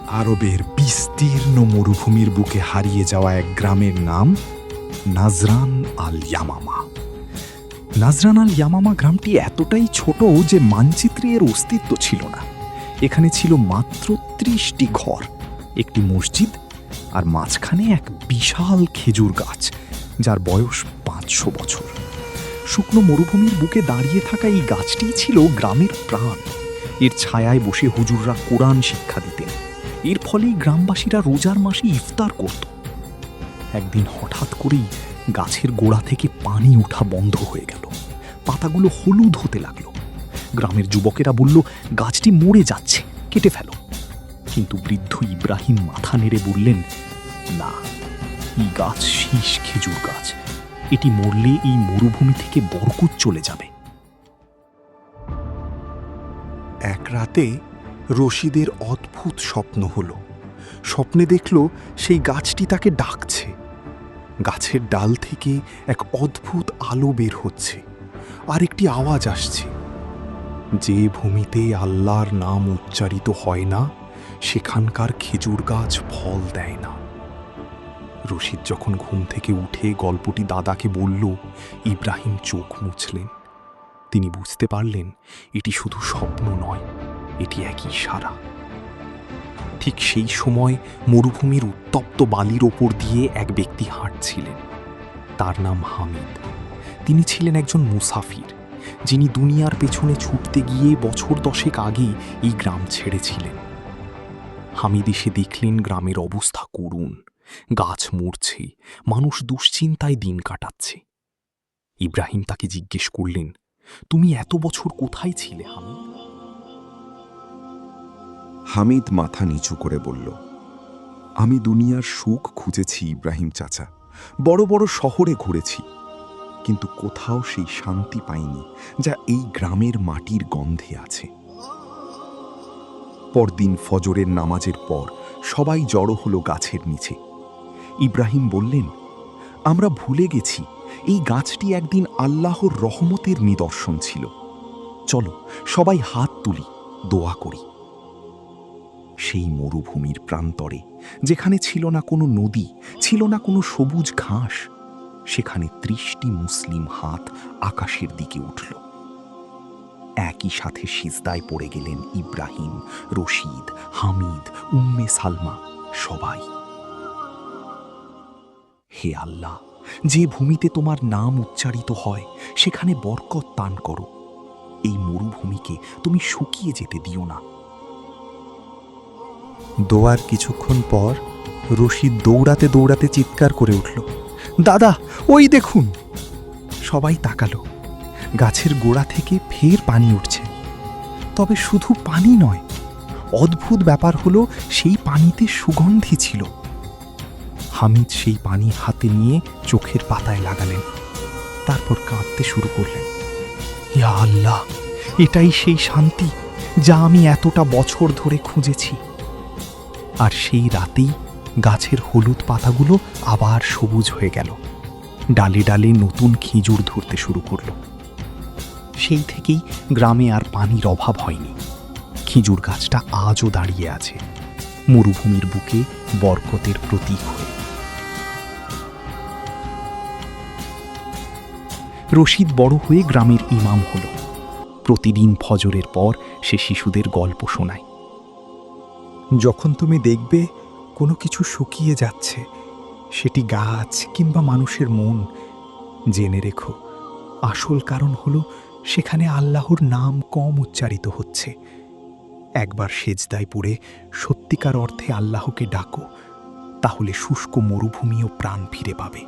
আরবের বিস্তীর্ণ মরুভূমির বুকে হারিয়ে যাওয়া এক গ্রামের নাম নাজরান আল ইয়ামামা। নাজরান আল ইয়ামামা গ্রামটি এতটাই ছোট যে মানচিত্রে এর অস্তিত্ব ছিল না। এখানে ছিল মাত্র ৩০টি ঘর, একটি মসজিদ, আর মাঝখানে এক বিশাল খেজুর গাছ যার বয়স ৫০০ বছর। শুকনো মরুভূমির বুকে দাঁড়িয়ে থাকা এই গাছটিই ছিল গ্রামের প্রাণ। এর ছায়ায় বসে হুজুররা কোরআন শিক্ষা দিতেন। এর ফলেই গ্রামবাসীরা রোজার মাসে ইফতার করত। একদিন হঠাৎ করেই গাছের গোড়া থেকে পানি ওঠা বন্ধ হয়ে গেল। পাতাগুলো হলুদ হতে লাগলো। গ্রামের যুবকেরা বলল, গাছটি মরে যাচ্ছে, কেটে ফেলো। কিন্তু বৃদ্ধ ইব্রাহিম মাথা নেড়ে বললেন, না, এই গাছ শীষ খেজুর গাছ। এটি মরলে এই মরুভূমি থেকে বরকত চলে যাবে। এক রাতে রশিদের অদ্ভুত স্বপ্ন হলো। স্বপ্নে দেখল সেই গাছটি তাকে ডাকছে। গাছের ডাল থেকে এক অদ্ভুত আলো বের হচ্ছে, আর একটি আওয়াজ আসছে, যে ভূমিতে আল্লাহর নাম উচ্চারিত হয় না সেখানকার খেজুর গাছ ফল দেয় না। রশিদ যখন ঘুম থেকে উঠে গল্পটি দাদাকে বলল, ইব্রাহিম চোখ মুছলেন। তিনি বুঝতে পারলেন এটি শুধু স্বপ্ন নয়, এটি এক ইশারা। ঠিক সেই সময় মরুভূমির উত্তপ্ত বালির ওপর দিয়ে এক ব্যক্তি হাঁটছিলেন। তার নাম হামিদ। তিনি ছিলেন একজন মুসাফির, যিনি দুনিয়ার পেছনে ছুটতে গিয়ে বছর 10 আগেই এই গ্রাম ছেড়েছিলেন। হামিদ এসে দেখলেন গ্রামের অবস্থা করুণ। গাছ মরছে, মানুষ দুশ্চিন্তায় দিন কাটাচ্ছে। ইব্রাহিম তাকে জিজ্ঞেস করলেন, তুমি এত বছর কোথায় ছিলে হামিদ? হামিদ মাথা নিচু করে বলল, আমি দুনিয়ার সুখ খুঁজেছি ইব্রাহিম চাচা। বড় বড় শহরে ঘুরেছি, কিন্তু কোথাও সেই শান্তি পাইনি যা এই গ্রামের মাটির গন্ধে আছে। পরদিন ফজরের নামাজের পর সবাই জড়ো হলো গাছের নিচে। ইব্রাহিম বললেন, আমরা ভুলে গেছি এই গাছটি একদিন আল্লাহর রহমতের নিদর্শন ছিল। চলো সবাই হাত তুলি, দোয়া করি। সেই মরুভূমির প্রান্তরে, যেখানে ছিল না কোনো নদী, ছিল না কোনো সবুজ ঘাস, সেখানে 30টি মুসলিম হাত আকাশের দিকে উঠল। একই সাথে সিজদায় পড়ে গেলেন ইব্রাহিম, রশিদ, হামিদ, উম্মে সালমা, সবাই। হে আল্লাহ, যে ভূমিতে তোমার নাম উচ্চারিত হয় সেখানে বরকত দান করো। এই মরুভূমিকে তুমি শুকিয়ে যেতে দিও না। দোয়ার কিছুক্ষণ পর রশিদ দৌড়াতে দৌড়াতে চিৎকার করে উঠল, দাদা, ওই দেখুন! সবাই তাকালো। গাছের গোড়া থেকে ফের পানি উঠছে। তবে শুধু পানি নয়, অদ্ভুত ব্যাপার হলো সেই পানিতে সুগন্ধি ছিল। হামিদ সেই পানি হাতে নিয়ে চোখের পাতায় লাগালেন, তারপর কাঁদতে শুরু করলেন। ইয়া আল্লাহ, এটাই সেই শান্তি যা আমি এতটা বছর ধরে খুঁজেছি। আর সেই রাতেই গাছের হলুদ পাতাগুলো আবার সবুজ হয়ে গেল। ডালে ডালে নতুন খেজুর ধরতে শুরু করল। সেই থেকেই গ্রামে আর পানির অভাব হয়নি। খেজুর গাছটা আজও দাঁড়িয়ে আছে, মরুভূমির বুকে বরকতের প্রতীক হয়ে। রশিদ বড় হয়ে গ্রামের ইমাম হল। প্রতিদিন ফজরের পর সে শিশুদের গল্প শোনায়। যখন তুমি দেখবে কোনো কিছু শুকিয়ে যাচ্ছে, সেটি গাছ কিংবা মানুষের মন, জেনে রেখো আসল কারণ হলো সেখানে আল্লাহর নাম কম উচ্চারিত হচ্ছে। একবার সেজদায় পড়ে সত্যিকার অর্থে আল্লাহকে ডাকো, তাহলে শুষ্ক মরুভূমিও প্রাণ ফিরে পাবে।